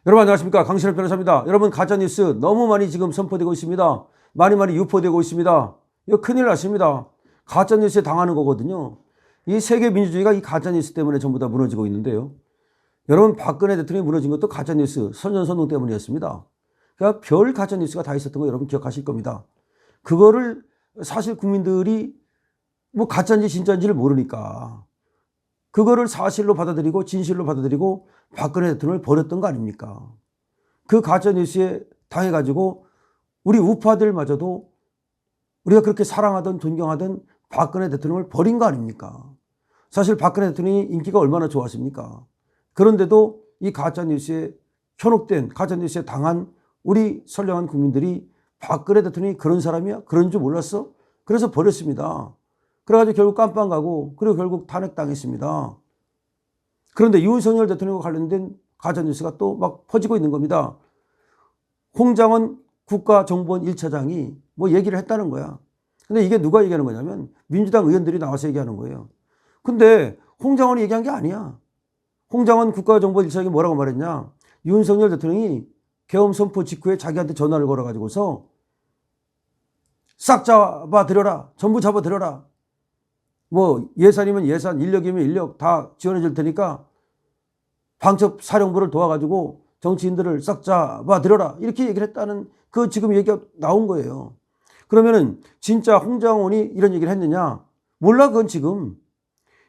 여러분 안녕하십니까, 강신업 변호사입니다. 여러분, 가짜뉴스 너무 많이 지금 선포되고 있습니다. 많이 유포되고 있습니다. 이거 큰일 났습니다. 가짜뉴스에 당하는 거거든요. 이 세계 민주주의가 이 가짜뉴스 때문에 전부 다 무너지고 있는데요. 여러분, 박근혜 대통령이 무너진 것도 가짜뉴스 선전선동 때문이었습니다. 그러니까 별 가짜뉴스가 다 있었던 거 여러분 기억하실 겁니다. 그거를 사실 국민들이 뭐 가짜인지 진짜인지를 모르니까 그거를 사실로 받아들이고 진실로 받아들이고 박근혜 대통령을 버렸던 거 아닙니까? 그 가짜뉴스에 당해가지고 우리 우파들마저도 우리가 그렇게 사랑하던 존경하던 박근혜 대통령을 버린 거 아닙니까? 사실 박근혜 대통령이 인기가 얼마나 좋았습니까? 그런데도 이 가짜뉴스에 현혹된, 가짜뉴스에 당한 우리 선량한 국민들이 박근혜 대통령이 그런 사람이야? 그런 줄 몰랐어? 그래서 버렸습니다. 그래가지고 결국 깜빵 가고, 그리고 결국 탄핵당했습니다. 그런데 윤석열 대통령과 관련된 가짜뉴스가 또 막 퍼지고 있는 겁니다. 홍장원 국가정보원 1차장이 뭐 얘기를 했다는 거야. 근데 이게 누가 얘기하는 거냐면 민주당 의원들이 나와서 얘기하는 거예요. 근데 홍장원이 얘기한 게 아니야. 홍장원 국가정보원 1차장이 뭐라고 말했냐. 윤석열 대통령이 계엄 선포 직후에 자기한테 전화를 걸어가지고서 싹 잡아들여라. 전부 잡아들여라. 뭐 예산이면 예산, 인력이면 인력 다 지원해 줄 테니까 방첩 사령부를 도와가지고 정치인들을 싹 잡아들여라. 이렇게 얘기를 했다는 그 지금 얘기가 나온 거예요. 그러면은 진짜 홍장원이 이런 얘기를 했느냐? 몰라. 그건 지금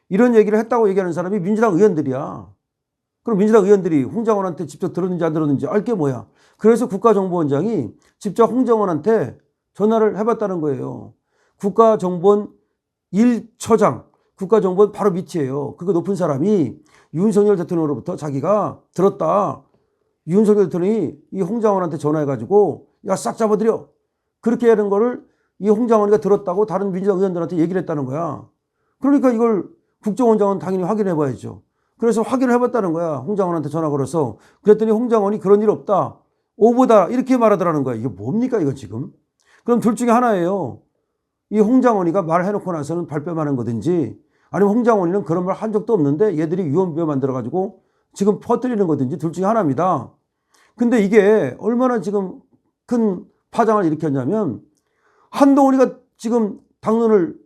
이런 얘기를 했다고 얘기하는 사람이 민주당 의원들이야. 그럼 민주당 의원들이 홍장원한테 직접 들었는지 안 들었는지 알 게 뭐야. 그래서 국가정보원장이 직접 홍장원한테 전화를 해봤다는 거예요. 국가정보원 1처장, 국가정보원 바로 밑이에요. 그거 높은 사람이 윤석열 대통령으로부터 자기가 들었다. 윤석열 대통령이 이 홍장원한테 전화해가지고 야, 싹 잡아들여. 그렇게 하는 거를 이 홍장원이가 들었다고 다른 민주당 의원들한테 얘기를 했다는 거야. 그러니까 이걸 국정원장은 당연히 확인해 봐야죠. 그래서 확인을 해봤다는 거야. 홍장원한테 전화 걸어서. 그랬더니 홍장원이 그런 일 없다. 오보다. 이렇게 말하더라는 거야. 이게 뭡니까 이거 지금? 그럼 둘 중에 하나예요. 이 홍장원이가 말해놓고 나서는 발뺌하는 거든지, 아니면 홍장원이는 그런 말 한 적도 없는데 얘들이 유언비어 만들어가지고 지금 퍼뜨리는 거든지 둘 중에 하나입니다. 근데 이게 얼마나 지금 큰 파장을 일으켰냐면 한동훈이가 지금 당론을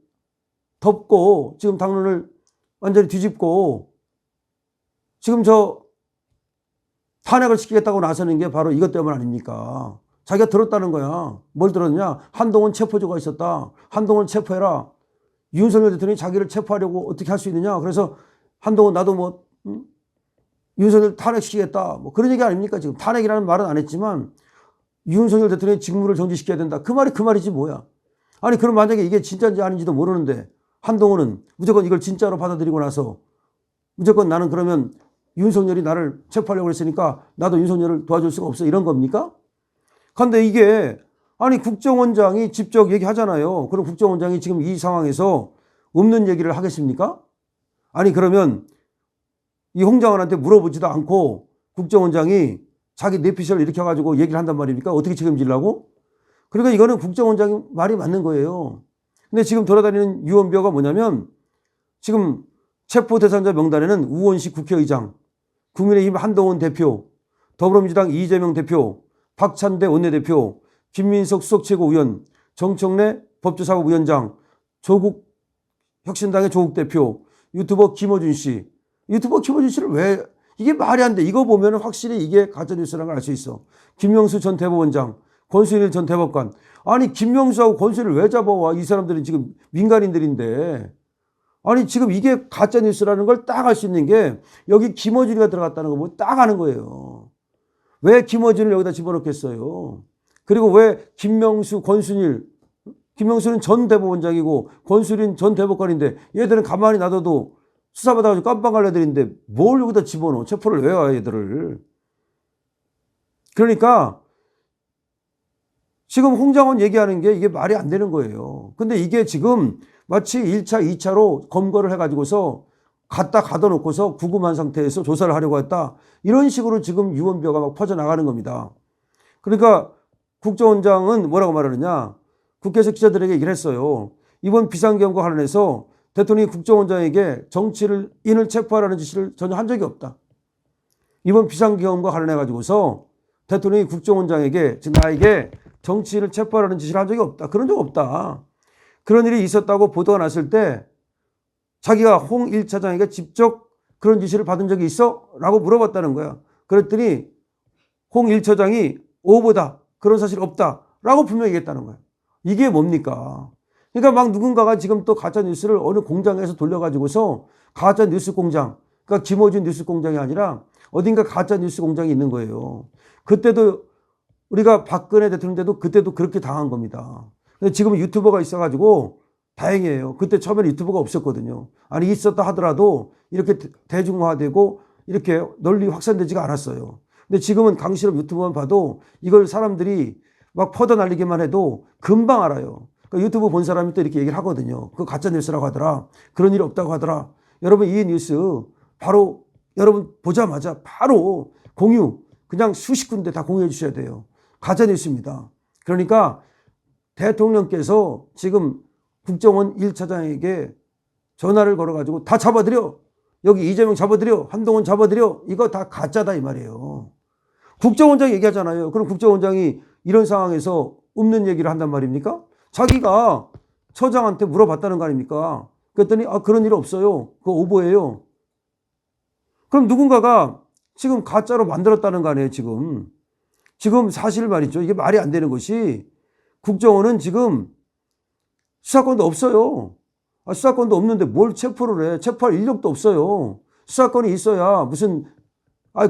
덮고 지금 당론을 완전히 뒤집고 지금 저 탄핵을 시키겠다고 나서는 게 바로 이것 때문 아닙니까? 자기가 들었다는 거야. 뭘 들었냐? 한동훈 체포조가 있었다. 한동훈 체포해라. 윤석열 대통령이 자기를 체포하려고 어떻게 할 수 있느냐. 그래서 한동훈 나도 뭐 윤석열 탄핵시키겠다. 뭐 그런 얘기 아닙니까? 지금 탄핵이라는 말은 안 했지만 윤석열 대통령의 직무를 정지시켜야 된다. 그 말이 그 말이지 뭐야. 아니 그럼 만약에 이게 진짜인지 아닌지도 모르는데 한동훈은 무조건 이걸 진짜로 받아들이고 나서 무조건 나는 그러면 윤석열이 나를 체포하려고 했으니까 나도 윤석열을 도와줄 수가 없어. 이런 겁니까? 근데 이게 아니 국정원장이 직접 얘기하잖아요. 그럼 국정원장이 지금 이 상황에서 없는 얘기를 하겠습니까? 아니 그러면 이 홍장원한테 물어보지도 않고 국정원장이 자기 내피셜을 일으켜가지고 얘기를 한단 말입니까? 어떻게 책임지려고? 그러니까 이거는 국정원장이 말이 맞는 거예요. 근데 지금 돌아다니는 유언비어가 뭐냐면 지금 체포 대상자 명단에는 우원식 국회의장, 국민의힘 한동훈 대표, 더불어민주당 이재명 대표, 박찬대 원내대표, 김민석 수석최고위원, 정청래 법제사법위원장, 조국 혁신당의 조국 대표, 유튜버 김어준 씨. 유튜버 김어준 씨를 왜, 이게 말이 안 돼. 이거 보면 확실히 이게 가짜뉴스라는 걸 알 수 있어. 김명수 전 대법원장, 권순일 전 대법관. 아니 김명수하고 권순일을 왜 잡아와. 이 사람들은 지금 민간인들인데. 아니 지금 이게 가짜뉴스라는 걸 딱 알 수 있는 게 여기 김어준이가 들어갔다는 거 보면 딱 아는 거예요. 왜 김어준을 여기다 집어넣겠어요? 그리고 왜 김명수, 권순일, 김명수는 전 대법원장이고 권순일은 전 대법관인데 얘들은 가만히 놔둬도 수사받아가지고 깜빵 갈 애들인데 뭘 여기다 집어넣어? 체포를 왜 와, 얘들을. 그러니까 지금 홍장원 얘기하는 게 이게 말이 안 되는 거예요. 근데 이게 지금 마치 1차, 2차로 검거를 해가지고서 갖다 가둬놓고서 구금한 상태에서 조사를 하려고 했다. 이런 식으로 지금 유언비어가 막 퍼져나가는 겁니다. 그러니까 국정원장은 뭐라고 말하느냐. 국회에서 기자들에게 얘기를 했어요. 이번 비상계엄과 관련해서 대통령이 국정원장에게 정치인을 체포하라는 지시를 전혀 한 적이 없다. 이번 비상계엄과 관련해 가지고서 대통령이 국정원장에게 지금 나에게 정치인을 체포하라는 지시를 한 적이 없다. 그런 적 없다. 그런 일이 있었다고 보도가 났을 때 자기가 홍 1차장에게 직접 그런 지시를 받은 적이 있어? 라고 물어봤다는 거야. 그랬더니 홍 1차장이 오보다. 그런 사실 없다. 라고 분명히 얘기했다는 거야. 이게 뭡니까? 그러니까 막 누군가가 지금 또 가짜 뉴스를 어느 공장에서 돌려가지고서 가짜 뉴스 공장, 그러니까 김어준 뉴스 공장이 아니라 어딘가 가짜 뉴스 공장이 있는 거예요. 그때도 우리가 박근혜 대통령 때도 그때도 그렇게 당한 겁니다. 근데 지금은 유튜버가 있어가지고 다행이에요. 그때 처음에는 유튜버가 없었거든요. 아니 있었다 하더라도 이렇게 대중화되고 이렇게 널리 확산되지가 않았어요. 근데 지금은 강실업 유튜브만 봐도 이걸 사람들이 막 퍼져날리기만 해도 금방 알아요. 그러니까 유튜브 본 사람이 또 이렇게 얘기를 하거든요. 그거 가짜 뉴스라고 하더라. 그런 일이 없다고 하더라. 여러분 이 뉴스 바로 여러분 보자마자 바로 공유 그냥 수십 군데 다 공유해 주셔야 돼요. 가짜 뉴스입니다. 그러니까 대통령께서 지금 국정원 1차장에게 전화를 걸어가지고 다 잡아들여. 여기 이재명 잡아들여. 한동훈 잡아들여. 이거 다 가짜다 이 말이에요. 국정원장이 얘기하잖아요. 그럼 국정원장이 이런 상황에서 없는 얘기를 한단 말입니까? 자기가 처장한테 물어봤다는 거 아닙니까? 그랬더니 그런 일 없어요. 그거 오보예요. 그럼 누군가가 지금 가짜로 만들었다는 거 아니에요, 지금. 지금 사실 말이죠. 이게 말이 안 되는 것이 국정원은 지금 수사권도 없어요. 수사권도 없는데 뭘 체포를 해. 체포할 인력도 없어요. 수사권이 있어야 무슨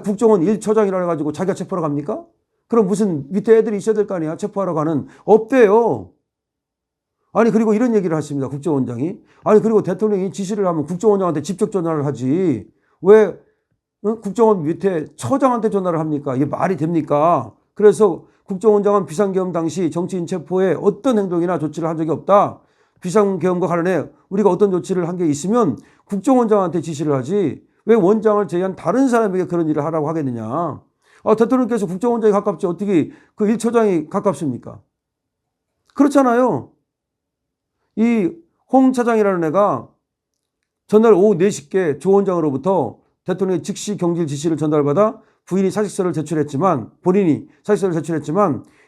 국정원 1처장이라 해가지고 자기가 체포하러 갑니까? 그럼 무슨 밑에 애들이 있어야 될 거 아니야. 체포하러 가는. 없대요. 아니 그리고 이런 얘기를 하십니다. 국정원장이. 아니 그리고 대통령이 지시를 하면 국정원장한테 직접 전화를 하지. 왜 국정원 밑에 처장한테 전화를 합니까? 이게 말이 됩니까? 그래서 국정원장은 비상계엄 당시 정치인 체포에 어떤 행동이나 조치를 한 적이 없다. 비상계엄과 관련해 우리가 어떤 조치를 한 게 있으면 국정원장한테 지시를 하지. 왜 원장을 제외한 다른 사람에게 그런 일을 하라고 하겠느냐. 대통령께서 국정원장이 가깝지 어떻게 그 1처장이 가깝습니까? 그렇잖아요. 이 홍 차장이라는 애가 전날 오후 4시께 조 원장으로부터 대통령의 즉시 경질 지시를 전달받아 본인이 사직서를 제출했지만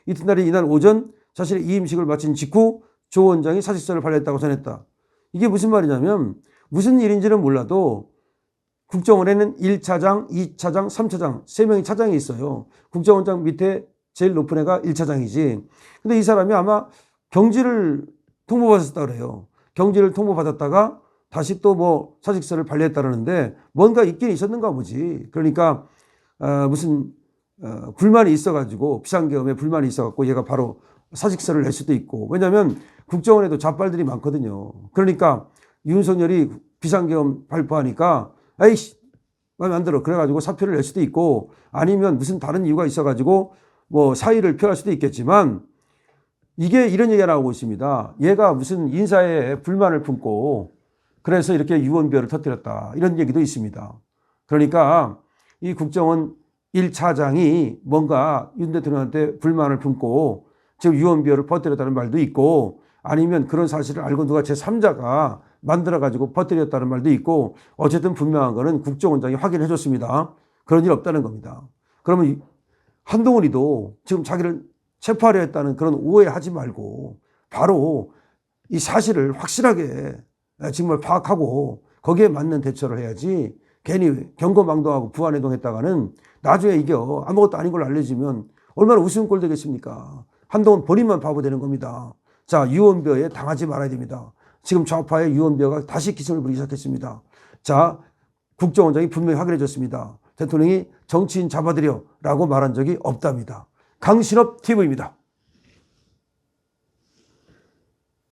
이튿날인 이날 오전 자신의 이임식을 마친 직후 조 원장이 사직서를 발행했다고 전했다. 이게 무슨 말이냐면 무슨 일인지는 몰라도 국정원에는 1차장, 2차장, 3차장 3명의 차장이 있어요. 국정원장 밑에 제일 높은 애가 1차장이지. 근데 이 사람이 아마 경질을 통보받았다 그래요. 경질을 통보받았다가 다시 또 뭐 사직서를 발행했다는데 뭔가 있긴 있었는가 보지. 그러니까 무슨 불만이 있어가지고 비상계엄에 불만이 있어갖고 얘가 바로 사직서를 낼 수도 있고. 왜냐하면 국정원에도 잡발들이 많거든요. 그러니까 윤석열이 비상계엄 발표하니까 에이씨 마음에 안 들어. 그래가지고 사표를 낼 수도 있고 아니면 무슨 다른 이유가 있어가지고 뭐 사의를 표할 수도 있겠지만 이게 이런 얘기가 나오고 있습니다. 얘가 무슨 인사에 불만을 품고 그래서 이렇게 유언비어를 터뜨렸다. 이런 얘기도 있습니다. 그러니까 이 국정원 1차장이 뭔가 윤 대통령한테 불만을 품고 지금 유언비어를 퍼뜨렸다는 말도 있고 아니면 그런 사실을 알고 누가 제3자가 만들어가지고 퍼뜨렸다는 말도 있고 어쨌든 분명한 거는 국정원장이 확인해 줬습니다. 그런 일 없다는 겁니다. 그러면 한동훈이도 지금 자기를 체포하려 했다는 그런 오해하지 말고 바로 이 사실을 확실하게 정말 파악하고 거기에 맞는 대처를 해야지 괜히 경거망동하고 부안해동했다가는 나중에 이게 아무것도 아닌 걸 알려지면 얼마나 우스운 꼴 되겠습니까? 한동훈 본인만 바보 되는 겁니다. 자, 유언비어에 당하지 말아야 됩니다. 지금 좌파의 유언비어가 다시 기승을 부리기 시작했습니다. 자, 국정원장이 분명히 확인해 줬습니다. 대통령이 정치인 잡아들여 라고 말한 적이 없답니다. 강신업 TV입니다.